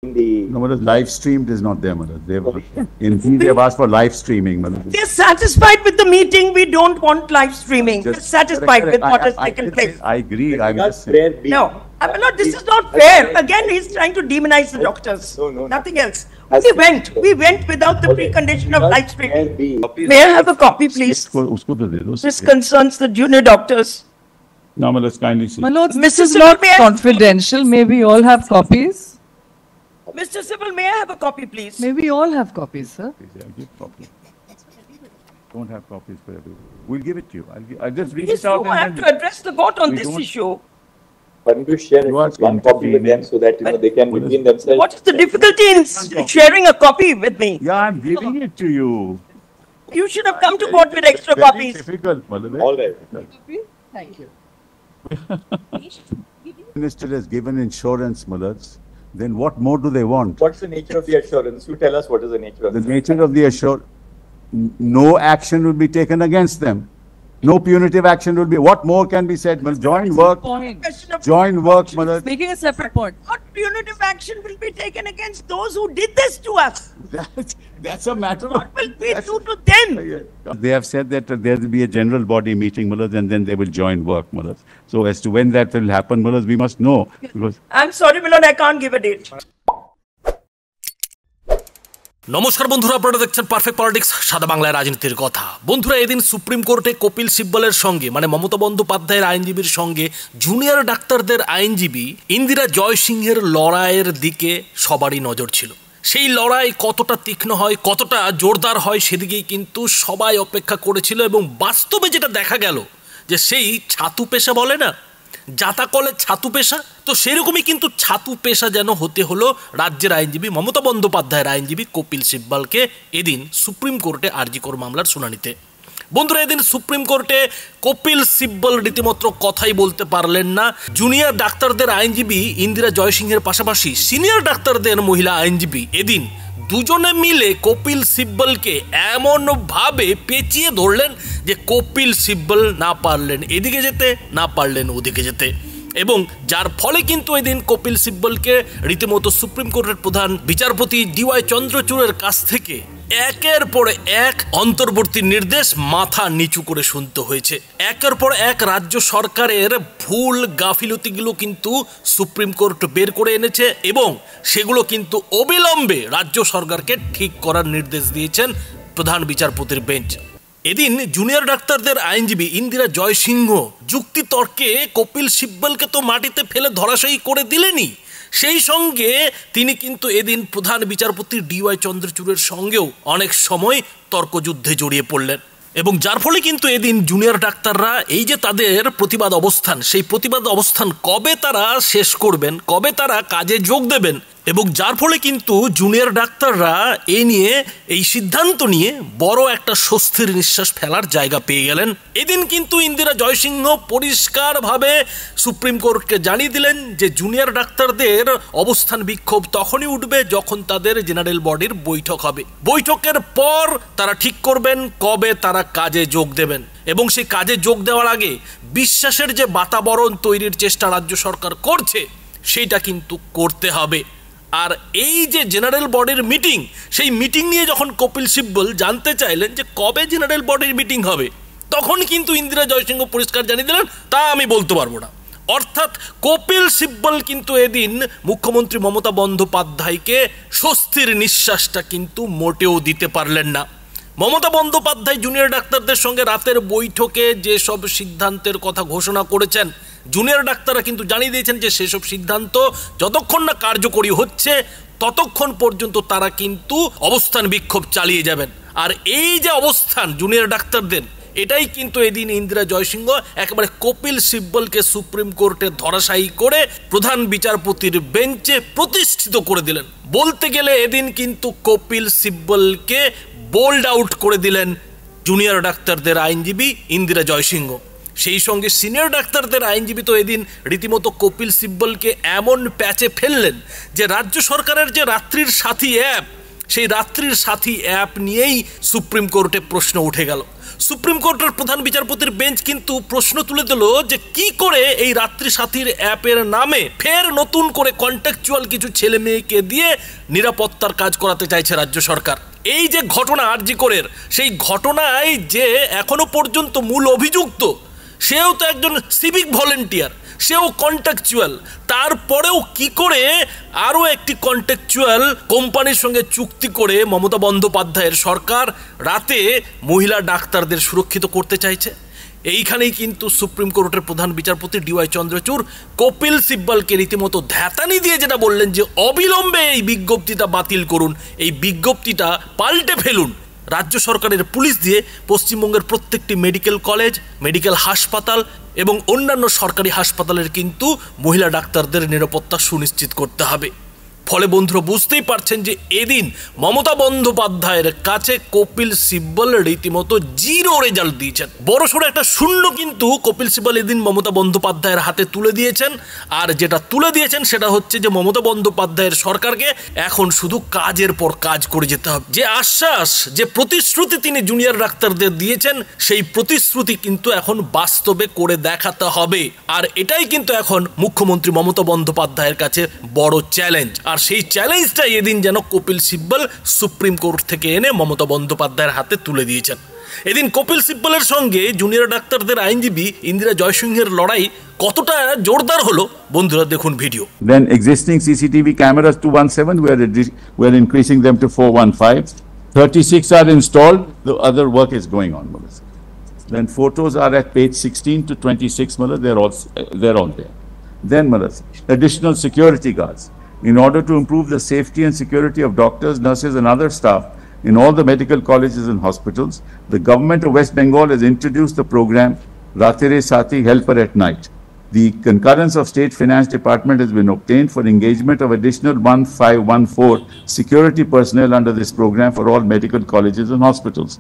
No, but live streamed is not there, madam. They've asked for live streaming, madam. They're satisfied with the meeting. We don't want live streaming. They're satisfied with what has taken place. I agree. I'm just saying. No, this is not fair. Again, he's trying to demonize the doctors. No. Nothing else. We went without the precondition of live streaming. May I have a copy, please? This concerns the junior doctors. No, but let's kindly see. My lord, this is not confidential. May we all have copies? Mr. Civil, may I have a copy, please? May we all have copies, sir? Give copy. Don't have copies for everyone. We'll give it to you. I'll just read it out. I have to address the court on this issue. Why don't you share one copy with them so that they can between themselves? What is the difficulty in sharing a copy with me? Yeah, I'm giving it to you. You should have come to court with extra copies. Difficult, all right. Thank you. The minister has given insurance, Mullahs. Then what more do they want? What's the nature of the assurance? You tell us what is the nature of the nature of the assurance. No action will be taken against them. No punitive action will be. What more can be said? Joint work. Joint work, Mullahs. Making a separate point. What punitive action will be taken against those who did this to us? That's a matter of. What will we do to them? They have said that there will be a general body meeting, Mullahs, and then they will join work, Mullahs. So as to when that will happen, Mullahs, we must know. Because I'm sorry, Milord, I can't give a date. নমস্কার বন্ধুরা, আপনারা দেখছেন perfect politics, সাদা বাংলায় রাজনীতির কথা। বন্ধুরা, এদিন সুপ্রিম কোর্টে কপিল সিব্বলের সঙ্গে মানে মমতা বন্দ্যোপাধ্যায়ের আইনজীবীর সঙ্গে জুনিয়র ডাক্তারদের আইনজীবী ইন্দিরা জয়সিংহের লড়াইয়ের দিকে সবারই নজর ছিল। সেই লড়াই কতটা তীক্ষ্ণ হয়, কতটা জোরদার হয়, সেদিকেই কিন্তু সবাই অপেক্ষা করেছিল। এবং বাস্তবে যেটা দেখা গেল যে সেই ছাতু পেশা বলে না, জাতাকলে ছাতু পেশা, তো সেরকমই কিন্তু ছাতু পেশা যেন হতে হলো রাজ্যের আইনজীবী মমতা বন্দ্যোপাধ্যায়ের আইনজীবী কপিল সিব্বলকে এদিন সুপ্রিম কোর্টে আরজিকর মামলার শুনানিতে। বন্ধুরা, এদিন সুপ্রিম কোর্টে কপিল সিব্বল রীতিমতো কথাই বলতে পারলেন না। জুনিয়র ডাক্তারদের আইনজীবী ইন্দিরা জয়সিংহের পাশাপাশি সিনিয়র ডাক্তারদের মহিলা আইনজীবী এদিন দুজনে মিলে কপিল সিব্বলকে এমনভাবে পেঁচিয়ে ধরলেন যে কপিল সিব্বল না পারলেন এদিকে যেতে, না পারলেন ওদিকে যেতে। এবং যার ফলে কিন্তু এদিন কপিল সিব্বলকে রীতিমতো সুপ্রিম কোর্টের প্রধান বিচারপতি ডিওয়াই চন্দ্রচূড়ের কাছ থেকে একের পর এক অন্তর্বর্তী নির্দেশ মাথা নিচু করে শুনতে হয়েছে। একের পর এক রাজ্য সরকারের ভুল গাফিলতিগুলো কিন্তু সুপ্রিম কোর্ট বের করে এনেছে এবং সেগুলো কিন্তু অবিলম্বে রাজ্য সরকারকে ঠিক করার নির্দেশ দিয়েছেন প্রধান বিচারপতির বেঞ্চ। এদিন জুনিয়র ডাক্তারদের আইনজীবী ইন্দিরা জয়সিংহ যুক্তিতর্কে কপিল সিব্বলকে তো মাটিতে ফেলে ধরাশায়ী করে দিলেনই, সেই সঙ্গে তিনি কিন্তু এদিন প্রধান বিচারপতি ডিওয়াই চন্দ্রচূড়ের সঙ্গেও অনেক সময় তর্কযুদ্ধে জড়িয়ে পড়লেন। এবং যার ফলে কিন্তু এদিন জুনিয়র ডাক্তাররা এই যে তাদের প্রতিবাদ অবস্থান, সেই প্রতিবাদ অবস্থান কবে তারা শেষ করবেন, কবে তারা কাজে যোগ দেবেন, এবং যার ফলে কিন্তু জুনিয়র ডাক্তাররা এই সিদ্ধান্ত নিয়ে বড় একটা স্বস্তির নিঃশ্বাস ফেলার জায়গা পেয়ে গেলেন। এদিন কিন্তু ইন্দিরা জয়সিংহ পরিষ্কারভাবে সুপ্রিম কোর্টকে জানিয়ে দিলেন যে জুনিয়র ডাক্তারদের অবস্থান বিক্ষোভ তখনই উঠবে যখন তাদের জেনারেল বডির বৈঠক হবে। বৈঠকের পর তারা ঠিক করবেন কবে তারা কাজে যোগ দেবেন, এবং সেই কাজে যোগ দেওয়ার আগে বিশ্বাসের যে বাতাবরণ তৈরির চেষ্টা রাজ্য সরকার করছে সেইটা কিন্তু করতে হবে। আর এই যে জেনারেল বডির মিটিং, সেই মিটিং নিয়ে যখন কপিল সিব্বল জানতে চাইলেন যে কবে জেনারেল বডির মিটিং হবে, তখন কিন্তু ইন্দিরা জয়সিংহ পরিষ্কার জানিয়ে দিলেন তা আমি বলতে পারবো না। অর্থাৎ কপিল সিব্বল কিন্তু এদিন মুখ্যমন্ত্রী মমতা বন্দ্যোপাধ্যায়কে স্বস্তির নিঃশ্বাসটা কিন্তু মোটেও দিতে পারলেন না। মমতা বন্দ্যোপাধ্যায় জুনিয়র ডাক্তারদের সঙ্গে রাতের বৈঠকে যেসব সিদ্ধান্তের কথা ঘোষণা করেছেন, জুনিয়র ডাক্তাররা কিন্তু জানিয়ে দিয়েছেন যে সেসব সিদ্ধান্ত যতক্ষণ না কার্যকরী হচ্ছে ততক্ষণ পর্যন্ত তারা কিন্তু অবস্থান বিক্ষোভ চালিয়ে যাবেন। আর এই যে অবস্থান জুনিয়র ডাক্তারদের, এটাই কিন্তু এদিন ইন্দিরা জয়সিংহ একেবারে কপিল সিব্বলকে সুপ্রিম কোর্টে ধরাশায়ী করে প্রধান বিচারপতির বেঞ্চে প্রতিষ্ঠিত করে দিলেন। বলতে গেলে এদিন কিন্তু কপিল সিব্বলকে বোল্ড আউট করে দিলেন জুনিয়র ডাক্তারদের আইনজীবী ইন্দিরা জয়সিংহ। সেই সঙ্গে সিনিয়র ডাক্তারদের আইনজীবী তো এদিন রীতিমতো কপিল সিব্বলকে এমন প্যাচে ফেললেন যে রাজ্য সরকারের যে রাত্রির সাথী অ্যাপ, সেই রাত্রির সাথী অ্যাপ নিয়েই সুপ্রিম কোর্টে প্রশ্ন উঠে গেল। সুপ্রিম কোর্টের প্রধান বিচারপতির বেঞ্চ কিন্তু প্রশ্ন তুলে দিল যে কি করে এই রাত্রি সাথীর অ্যাপের নামে ফের নতুন করে কন্ট্যাকচুয়াল কিছু ছেলে মেয়েকে দিয়ে নিরাপত্তার কাজ করাতে চাইছে রাজ্য সরকার। এই যে ঘটনা আরজি করের, সেই ঘটনায় যে এখনো পর্যন্ত মূল অভিযুক্ত সেও তো একজন সিভিক ভলেন্টিয়ার, সেও কন্ট্যাকচুয়াল, তারপরেও কি করে আরও একটি কন্ট্যাকচুয়াল কোম্পানির সঙ্গে চুক্তি করে মমতা বন্দ্যোপাধ্যায়ের সরকার রাতে মহিলা ডাক্তারদের সুরক্ষিত করতে চাইছে। এইখানেই কিন্তু সুপ্রিম কোর্টের প্রধান বিচারপতি ডিওয়াই চন্দ্রচূড় কপিল সিব্বলকে রীতিমতো ধ্যাতানি দিয়ে যেটা বললেন যে অবিলম্বে এই বিজ্ঞপ্তিটা বাতিল করুন, এই বিজ্ঞপ্তিটা পাল্টে ফেলুন। রাজ্য সরকারের পুলিশ দিয়ে পশ্চিমবঙ্গের প্রত্যেকটি মেডিকেল কলেজ, মেডিকেল হাসপাতাল এবং অন্যান্য সরকারি হাসপাতালের কিন্তু মহিলা ডাক্তারদের নিরাপত্তা সুনিশ্চিত করতে হবে। ফলে বন্ধুরা বুঝতেই পারছেন যে এদিন মমতা বন্দ্যোপাধ্যায়ের কাছে কপিল সিব্বল রীতিমতো জিরো রেজাল্ট দিয়েছেন। বড়সড় একটা শূন্য কিন্তু কপিল সিব্বল এদিন মমতা বন্দ্যোপাধ্যায়ের হাতে তুলে দিয়েছেন। আর যেটা তুলে দিয়েছেন সেটা হচ্ছে যে মমতা বন্দ্যোপাধ্যায়ের সরকারকে এখন শুধু কাজের পর কাজ করে যেতে হবে। যে আশ্বাস, যে প্রতিশ্রুতি তিনি জুনিয়র ডাক্তারদের দিয়েছেন, সেই প্রতিশ্রুতি কিন্তু এখন বাস্তবে করে দেখাতে হবে। আর এটাই কিন্তু এখন মুখ্যমন্ত্রী মমতা বন্দ্যোপাধ্যায়ের কাছে বড় চ্যালেঞ্জ। আর সেই চ্যালেঞ্জটা এদিন যেন কপিল সিব্বল সুপ্রিম কোর্ট থেকে এনে মমতা বন্দ্যোপাধ্যায়ের হাতে তুলে দিয়েছেন। এদিন কপিল সিব্বলের সঙ্গে জুনিয়র ডাক্তারদের আইনজীবী ইন্দিরা জয়সিংহের লড়াই কতটা জোরদার হলো বন্ধুরা দেখুন video. Then existing CCTV cameras 217, we are increasing them to 415. 36 are installed, the other work is going on. Then photos are at page 16 to 26, they're all there. Then additional security guards. In order to improve the safety and security of doctors, nurses and other staff in all the medical colleges and hospitals, the government of West Bengal has introduced the program Ratire Saathi Helper at Night. The concurrence of State Finance Department has been obtained for engagement of additional 1514 security personnel under this program for all medical colleges and hospitals.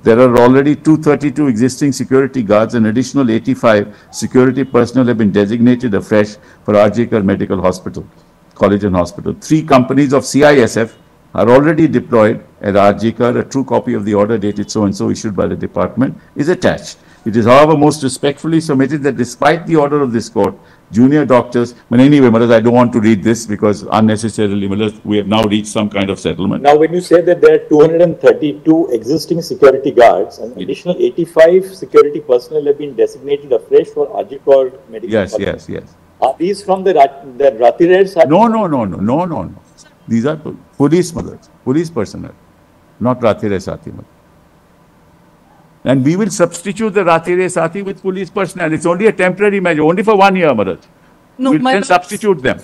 There are already 232 existing security guards and additional 85 security personnel have been designated afresh for RGKR Medical Hospital. College and Hospital. 3 companies of CISF are already deployed at RGKR. A true copy of the order dated so-and-so issued by the department is attached. It is, however, most respectfully submitted that despite the order of this court, junior doctors, but anyway, I don't want to read this because unnecessarily, we have now reached some kind of settlement. Now, when you say that there are 232 existing security guards and additional 85 security personnel have been designated afresh for RGKR Medical College. Yes. Are these from the Ratire Saathi? No. These are police personnel, not Ratire Saathi. And we will substitute the Ratire Saathi with police personnel. It's only a temporary measure, only for 1 year, No, we'll then substitute them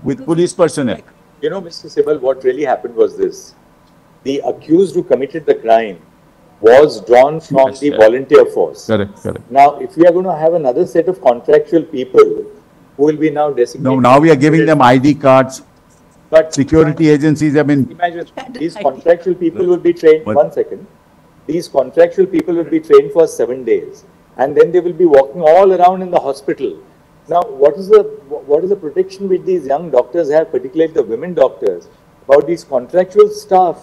with police personnel. You know, Mr. Sibbal, what really happened was this. The accused who committed the crime was drawn from the volunteer force. Correct. Now, if we are going to have another set of contractual people who will be now designated... No, now we are giving them ID cards. But security agencies have been... Imagine, these contractual people will be trained... One second. These contractual people will be trained for 7 days. And then they will be walking all around in the hospital. Now, what is the protection which these young doctors have, particularly the women doctors, about these contractual staff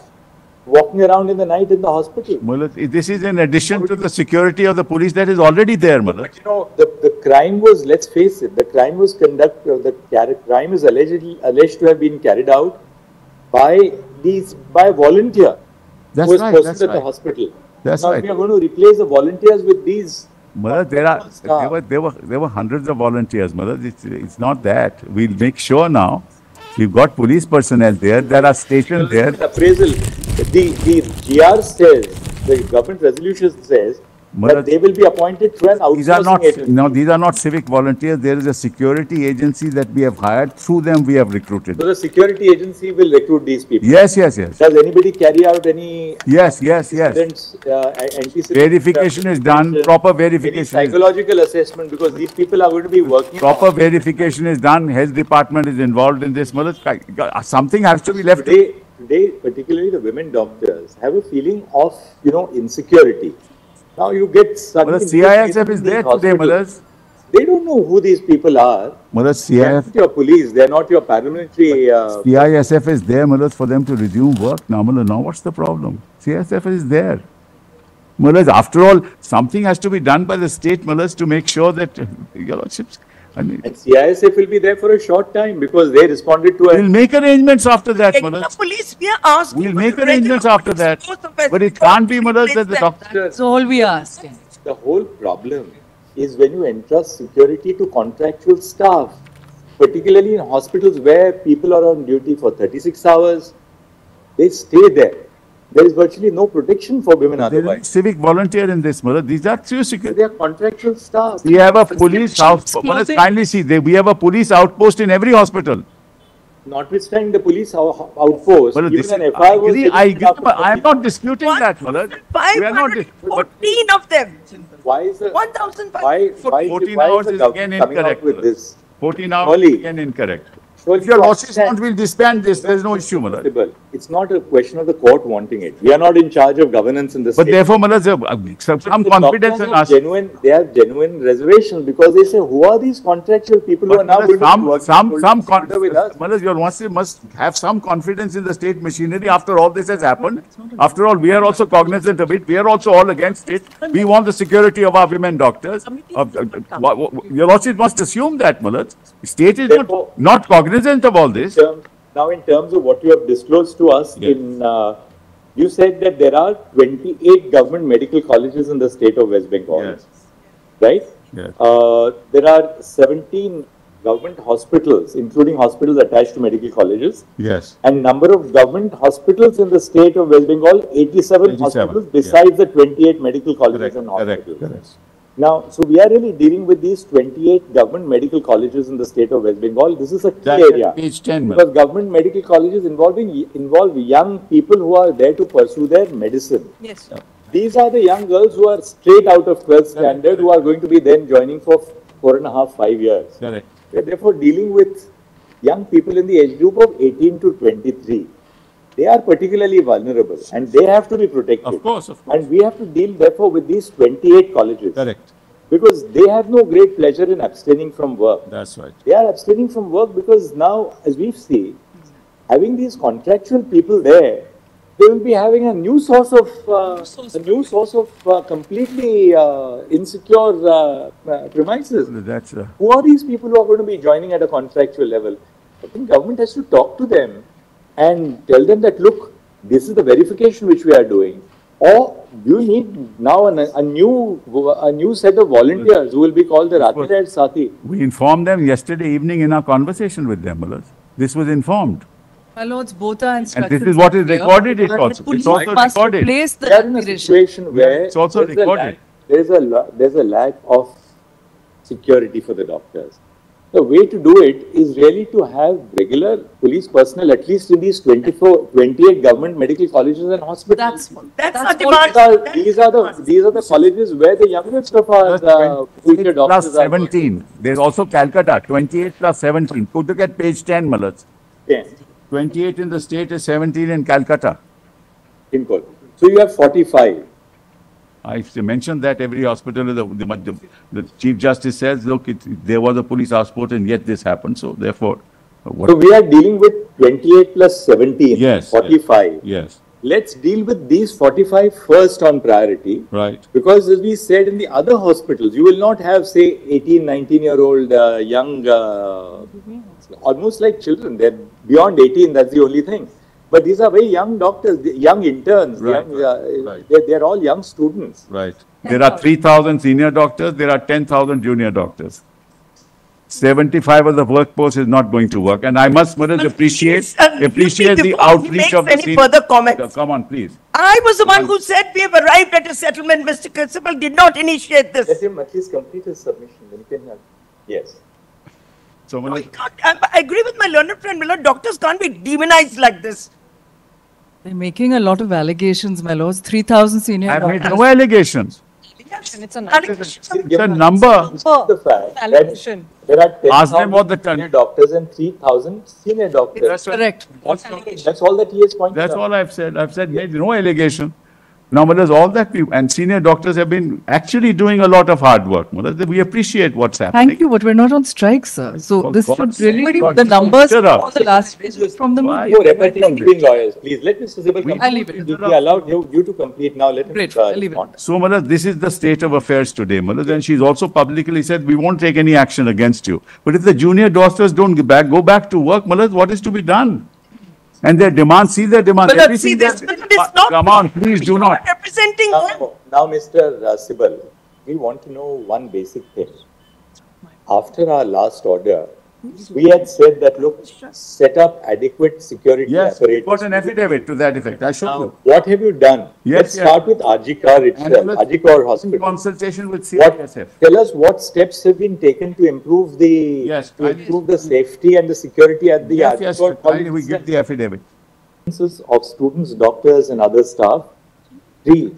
walking around in the night in the hospital? This is in addition to the security of the police that is already there, But you know, the crime was, let's face it, the crime was crime is alleged to have been carried out by a volunteer who was posted at the hospital. That's now, right. if we are going to replace the volunteers with these... There were hundreds of volunteers, it's not that. We'll make sure now, we've got police personnel there, there are stations there. Appraisal, the GR says, the government resolution says, that they will be appointed through an outsourcing agency. No, these are not civic volunteers. There is a security agency that we have hired. Through them, we have recruited. So the security agency will recruit these people? Yes. Does anybody carry out any... Yes. Verification is done. Proper verification. Any psychological assessment, because these people are going to be working... Proper verification is done. Health department is involved in this. Something has to be left. Today, particularly the women doctors, have a feeling of, insecurity. Now you get... CISF is there today, They don't know who these people are. They are not your police. They are not your paramilitary... CISF is there, for them to resume work. Now, what's the problem? CISF is there. Mullahs, after all, something has to be done by the state mullahs to make sure that, your lordships, and CISF will be there for a short time because they responded to we'll make arrangements after that, The mullahs. police, we are asking. We'll for make the arrangements regular after that. police force of But it SPO can't be, to mullahs, replace that the them. doctor. That's all we ask. The whole problem is when you entrust security to contractual staff, particularly in hospitals where people are on duty for 36 hours, they stay there. There is virtually no protection for women There is otherwise. civic volunteer in this, mullahs. These are true security. They are contractual staff. We have a police outpost. Mullahs, kindly see, we have a police outpost in every hospital. Notwithstanding the police outpost, Well, this even is, an FIR was I agree, taken up but I am not disputing that, mullahs. We are not. But 514 of them. Why is the 1,514. 14 hours the is government again coming out incorrect. with this? 14 hours Surely- is again incorrect. Surely If your lordships understand- want, we'll disband this. There is no issue, mullahs. Possible. It's not a question of the court wanting it. We are not in charge of governance in the But state. therefore, mullahs, some The confidence doctors in have us. they have genuine reservations because they say, who are these contractual people who are now going to work with us? Mullahs, your lordships must have some confidence in the state machinery after all this has happened. After all, we are also cognizant of it. We are also all against it. We want the security of our women doctors. Your lordships must assume that, mullahs. State is Therefore- not cognizant of all this. Now, in terms of what you have disclosed to us, Yes. you said that there are 28 government medical colleges in the state of West Bengal, Yes. right? Yes. There are 17 government hospitals, including hospitals attached to medical colleges, Yes. and number of government hospitals in the state of West Bengal, 87 hospitals, besides the 28 medical colleges and hospitals. Correct. Now, so we are really dealing with these 28 government medical colleges in the state of West Bengal. This is a key That's area. page 10, Because government medical colleges involve young people who are there to pursue their medicine. Yes. These are the young girls who are straight out of 12th standard who are going to be then joining for 4.5, 5 years. Correct. We are therefore dealing with young people in the age group of 18 to 23. They are particularly vulnerable and they have to be protected. Of course. And we have to deal therefore with these 28 colleges. Correct. Because they have no great pleasure in abstaining from work. That's right. They are abstaining from work because now, as we see, having these contractual people there, they will be having a new source of completely insecure premises. That's Who are these people who are going to be joining at a contractual level? I think government has to talk to them and tell them that, look, this is the verification which we are doing. Or you need now a new set of volunteers who will be called the Rathi and Sati. We informed them yesterday evening in our conversation with them, mullahs. This was informed. My lords, both are And instructions. this is what is clear. recorded. It's also Police recorded. must replace the They are in a declaration. situation where It's also there's a recorded. lack- there's a lack of security for the doctors. The way to do it is really to have regular police personnel, at least in these 28 government medical colleges and hospitals. That's our all. demand. These are the colleges where the youngest of our future 28 plus doctors are. 17. There's also Calcutta, 28 plus 17. Could look at page 10, mullahs. 10 28 in the state is 17 in Calcutta. in Kolkata. So you have 45. I mentioned that every hospital, the Chief Justice says, look, there was a police outpost and yet this happened. So therefore, So we are dealing with 28 plus 17, Yes, 45. yes, Let's deal with these 45 first on priority. right. Because as we said in the other hospitals, you will not have, say, 18, 19-year-old young, almost like children. They're beyond 18, that's the only thing. But these are very young doctors, young interns. Right, right. They're all young students. Right. There are 3,000 senior doctors, there are 10,000 junior doctors. 75 of the workforce is not going to work. And I must appreciate the outreach of the any further comments. Come on, please. I was the one who said we have arrived at a settlement. Mr. Principal did not initiate Let this. him at least complete his submission. Then you can have. Yes. So, I agree with my learned friend, Miller. Doctors can't be demonized like this. They're making a lot of allegations, my lords. 3,000 senior I've made doctors. no allegations. It's an It's a number. The fact that allegation. there are Ask them what the 10,000 senior doctors and 3,000 senior doctors. Correct. That's all that he has pointed That's out. all I've said. I've said made no allegation. Now, Malas, all that we, and senior doctors have been actually doing a lot of hard work. Malas, we appreciate what's happening. Thank you, but we're not on strike, sir. So For this God's should really, sake, the numbers shut up. for the last from the Why? media. You're repeating between lawyers, please. Let Mr. Sibal complete. I'll leave it. We allowed you to complete now. Let him Great, I'll leave it. respond. So, Malas, this is the state of affairs today, Malas, and she's also publicly said, we won't take any action against you. But if the junior doctors don't go back to work, Malas, what is to be done? And their demands, see their demands. But see this, but it's not. Come on, please do not. Representing them. Now, Mr. Sibal, we want to know one basic thing. After our last order, we had said that, look, set up adequate security Yes, we apparatus. got an affidavit to that effect. I showed Now, you. what have you done? Yes, Let's yes. start with Ajikar itself, let's- Ajikar In Hospital. consultation with What, CISF. tell us what steps have been taken to improve the Yes, safety and the security at the Yes, yes, Ajikar College we give the affidavit. of students, doctors and other staff. 3,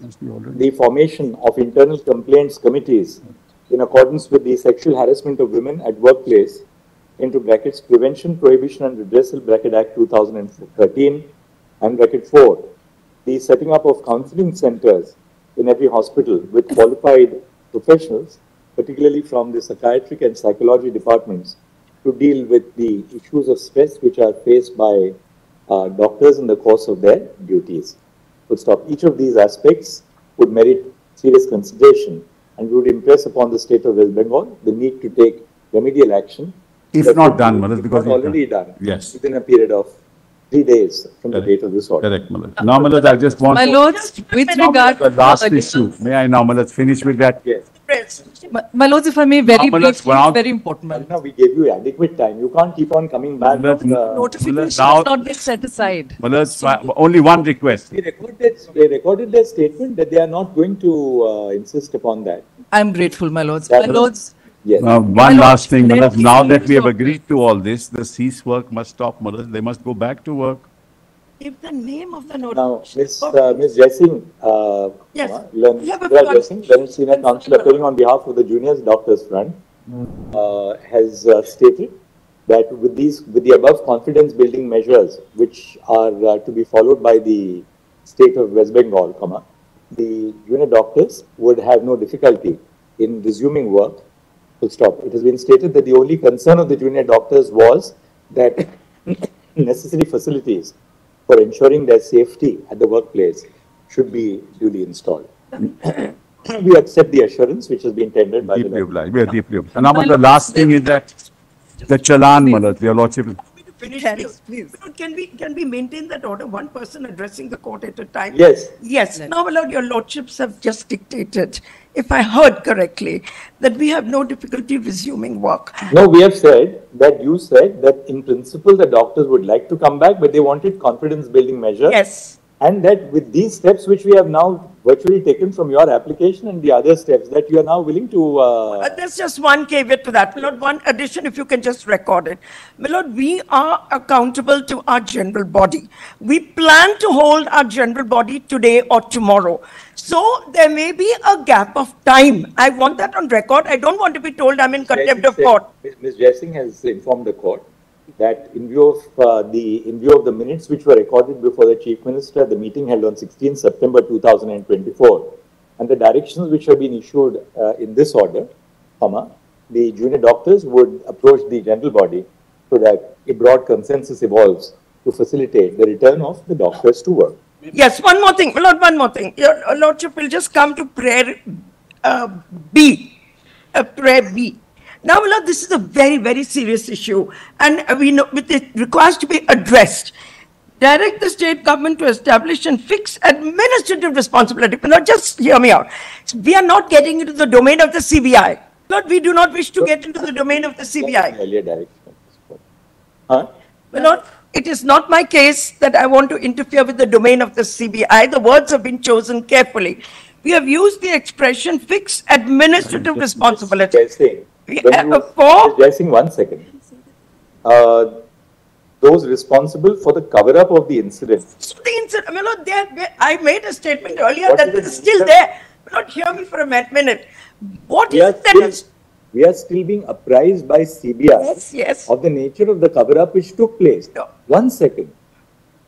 the formation of internal complaints committees in accordance with the Sexual Harassment of Women at Workplace into brackets Prevention, Prohibition and Redressal bracket Act 2013 and bracket 4, the setting up of counseling centers in every hospital with qualified professionals, particularly from the psychiatric and psychology departments, to deal with the issues of stress which are faced by doctors in the course of their duties. Full stop. Each of these aspects would merit serious consideration and would impress upon the state of West Bengal the need to take remedial action. If that not would done, be- Manas, if because not it's already done. Yes. Within a period of 3 days from the Correct. date of this order. Correct, Malas. Now, Malas, I just want My lords, with regard the last issue. May I now, Malas, finish with that? Yes. my lords, if I may, very Now, Malas, briefly, now- it's very important. my lords. Now we gave you adequate time. You can't keep on coming back. Malas, Notifications now- not get set aside. Malas, only one request. They recorded their statement that they are not going to insist upon that. I'm grateful, my lords. My That- lords, Yes. One Lord, last thing, let Malas, me now see that we have your- agreed to all this, the cease work must stop, Malas. They must go back to work. If the name of the Now, notification. Ms. Jessing, Yes. Learned We have a Jessing, Learned Senior Counsel appearing on behalf of the Juniors Doctors Front, has stated that with the above confidence building measures, which are to be followed by the state of West Bengal, the junior doctors would have no difficulty in resuming work. Full stop. It has been stated that the only concern of the junior doctors was that necessary facilities for ensuring their safety at the workplace should be duly installed. We accept the assurance which has been tendered by the Deeply legislature. obliged. We are deeply obliged. And now, the last thing is that the challan, Malas, your lordship. Finish Yes, this. please. Can we maintain that order, one person addressing the court at a time? Yes. Yes. Now, my lord, your lordships have just dictated, if I heard correctly, that we have no difficulty resuming work. No, we have said that you said that in principle the doctors would like to come back, but they wanted confidence building measures. Yes. And that with these steps which we have now virtually taken from your application and the other steps that you are now willing to... There's just one caveat to that. My lord, one addition, if you can just record it. My lord, we are accountable to our general body. We plan to hold our general body today or tomorrow. So there may be a gap of time. I want that on record. I don't want to be told I'm in contempt of court. Ms. Jessing has informed the court that in view of the minutes which were recorded before the Chief Minister, the meeting held on 16 September 2024, and the directions which have been issued in this order, the junior doctors would approach the general body so that a broad consensus evolves to facilitate the return of the doctors to work. Yes, one more thing. My lord, one more thing. Your lordship will just come to prayer B. Prayer B. Now, my lord, this is a very, very serious issue, and we know it requires to be addressed. Direct the state government to establish and fix administrative responsibility. My lord, just hear me out. We are not getting into the domain of the CBI. Lord, we do not wish to get into the domain of the CBI. Earlier direction. Huh? My lord, it is not my case that I want to interfere with the domain of the CBI. The words have been chosen carefully. We have used the expression fix administrative responsibility. Jessing, For Jessing, 1 second. Those responsible for the cover-up of the incident. So the incident, my lord, I made a statement earlier What that is the it is still incident? there. My lord, hear me for a minute. What is it that is? We are still being apprised by CBI Yes, yes. of the nature of the cover-up which took place. No. 1 second.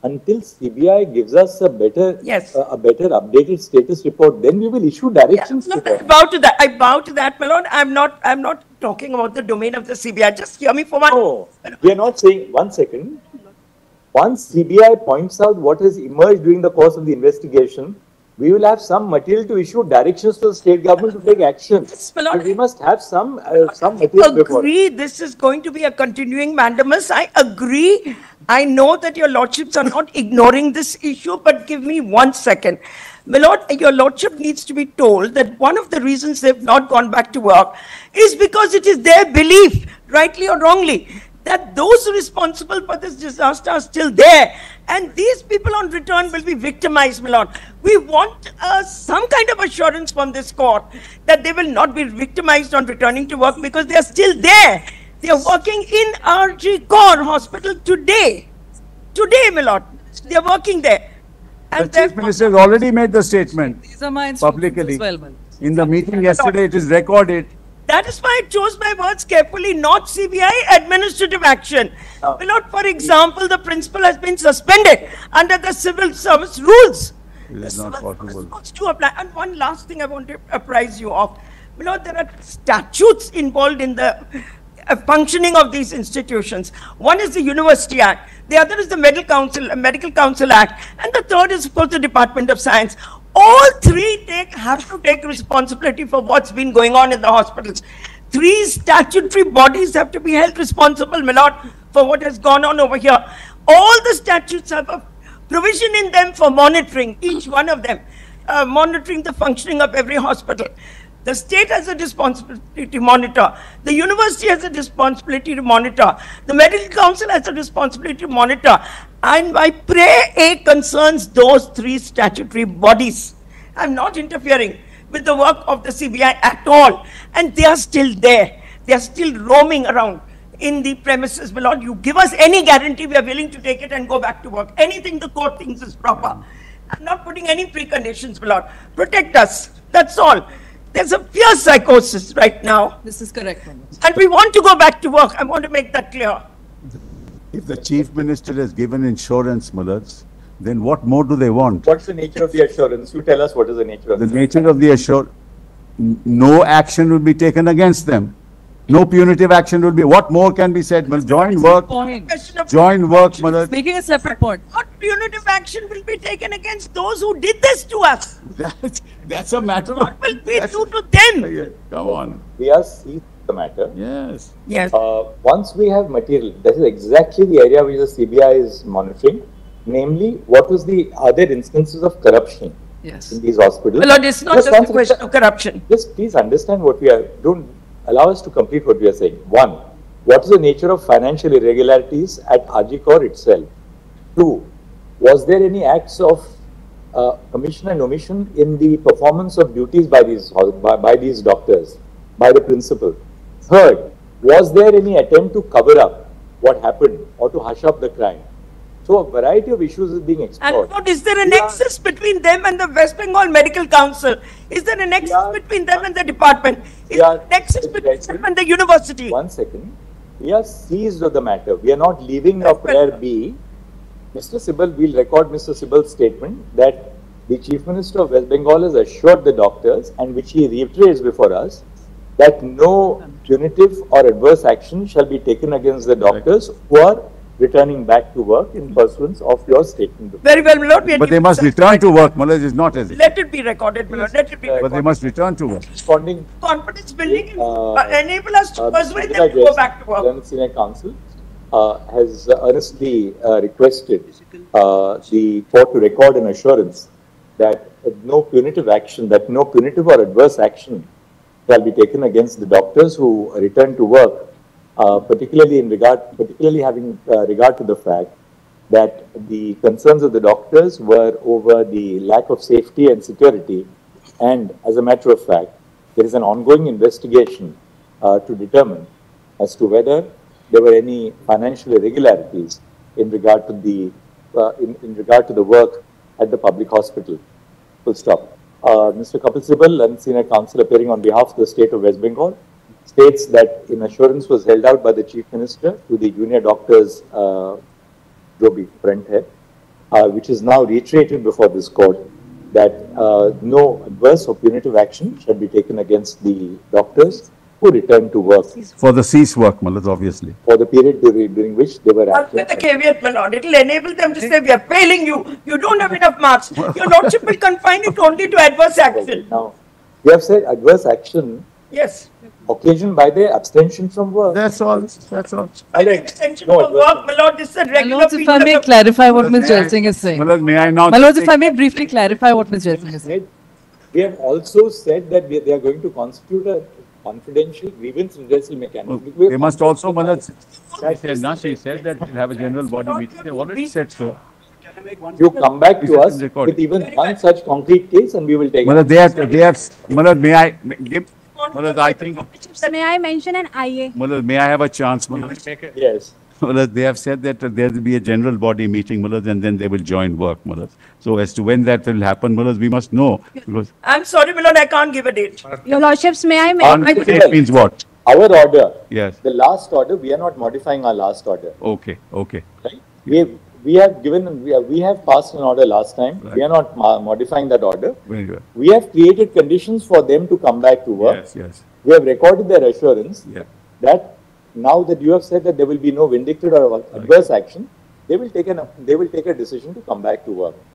until CBI gives us a better, Yes. a better updated status report, then we will issue directions to them. I bow to that. I bow to that, my lord. I'm not talking about the domain of the CBI. Just hear me for one. No, we are not saying, one second. Once CBI points out what has emerged during the course of the investigation, we will have some material to issue directions to the state government to take action. Yes, my lord. But we must have some material before. Agree, this is going to be a continuing mandamus. I agree. I know that your lordships are not ignoring this issue, but give me 1 second. My lord, your lordship needs to be told that one of the reasons they've not gone back to work is because it is their belief, rightly or wrongly, that those responsible for this disaster are still there. And these people on return will be victimized, my lord. We want some kind of assurance from this court that they will not be victimized on returning to work because they are still there. They are working in RG Core Hospital today. Today, my lord. They are working there. The Chief Minister has already made the statement These are my publicly. as well, Maloj. In the meeting yesterday, it is recorded. That is why I chose my words carefully, not CBI administrative action. My lord, for example, the principal has been suspended under the civil service rules. It is not possible. What's to apply? And one last thing I want to apprise you of. You know, there are statutes involved in the functioning of these institutions. One is the University Act, the other is the Medical Council Act, and the third is, of course, the Department of Science. All three have to take responsibility for what's been going on in the hospitals. Three statutory bodies have to be held responsible, my lord, for what has gone on over here. All the statutes have a provision in them for monitoring, each one of them, monitoring the functioning of every hospital. The state has a responsibility to monitor. The university has a responsibility to monitor. The medical council has a responsibility to monitor. And my prayer A concerns those three statutory bodies. I'm not interfering with the work of the CBI at all. And they are still there. They are still roaming around in the premises. My lord, you give us any guarantee, we are willing to take it and go back to work. Anything the court thinks is proper. I'm not putting any preconditions, my lord. Protect us. That's all. There's a fierce psychosis right now. This is correct, Maloj. And we want to go back to work. I want to make that clear. If the Chief Minister has given insurance, Malaj, then what more do they want? What's the nature of the assurance? You tell us what is the nature of The the nature of the assurance, no action will be taken against them. No punitive action will be. What more can be said? Well, join work, Point. Question of join work, Malaj. Making a separate point. what punitive action will be taken against those who did this to us? That's a matter of. What will we do to them? Come on. We are seized the matter. Yes. Yes. Once we have material, that is exactly the area which the CBI is monitoring, namely what was the other instances of corruption Yes. in these hospitals. My lord, it's not just a question of corruption. Just please understand what we are, don't allow us to complete what we are saying. One, what is the nature of financial irregularities at Ajikor itself? Two, was there any acts of commission and omission in the performance of duties by these doctors, by the principal? Third, was there any attempt to cover up what happened or to hush up the crime? So a variety of issues is being explored. And what, is there a nexus between them and the West Bengal Medical Council? Is there a nexus between them and the department? Is there a nexus between them and the university? 1 second. We are seized of the matter. We are not leaving your prayer be. Mr. Sibal, we'll record Mr. Sibal's statement that the Chief Minister of West Bengal has assured the doctors, and which he reiterates before us, that no punitive or adverse action shall be taken against the doctors who are returning back to work in pursuance of your statement. Very well, my lord. But they must return to work. Malaj is not as if. Let it be recorded, my lord. Let it be But they recorded. must return to work. Responding, Confidence building enable us to persuade them to Jayesh, go back to work. Learned Senior Counsel has earnestly requested the court to record an assurance that no punitive action, that no punitive or adverse action shall be taken against the doctors who return to work, particularly having regard to the fact that the concerns of the doctors were over the lack of safety and security, and as a matter of fact, there is an ongoing investigation to determine as to whether there were any financial irregularities in regard to the work at the public hospital. Full stop. Mr. Kapil Sibal, and Senior Counsel appearing on behalf of the State of West Bengal, states that an assurance was held out by the Chief Minister to the junior doctors, जो भी front है, which is now reiterated before this court, that no adverse or punitive action shall be taken against the doctors who return to work For the cease work, Malad, obviously. for the period during which they were But with the absent. caveat, my lord, it will enable them to say, we are failing you, you don't have enough marks. Your lordship will confine it only to adverse action. Now, we have said adverse action Yes. occasioned by their abstention from work. That's all, that's all. By the extension No, of work, my lord, this is a My regular lords, if I may penal- clarify what Ms. Jaising is saying. Malad, may I now? My lords, if I may briefly clarify what Ms. Jaising is saying. We have also said that they are going to constitute a confidential grievance redressal mechanism. They must also, Malad, she said that we'll have a general body meeting. They already said so. You come back Is to it us recorded? with even one such concrete case and we will take it. Malad, Malad, may I give, Malad, I think, May I mention an IA? Malad, may I have a chance, Malad? Yes. Malad, they have said that there will be a general body meeting, Malad, and then they will join work, Malad. So as to when that will happen, Malad, we must know. Because I'm sorry, my lord, I can't give a date. Your lordships, may I on mention? date means what? Our order, Yes. the last order, we are not modifying our last order. Okay, okay. Right? We have passed an order last time. Right. We are not modifying that order. Very good. We have created conditions for them to come back to work. Yes, yes. We have recorded their assurance Yeah. that now that you have said that there will be no vindictive or adverse action, they will take a decision to come back to work.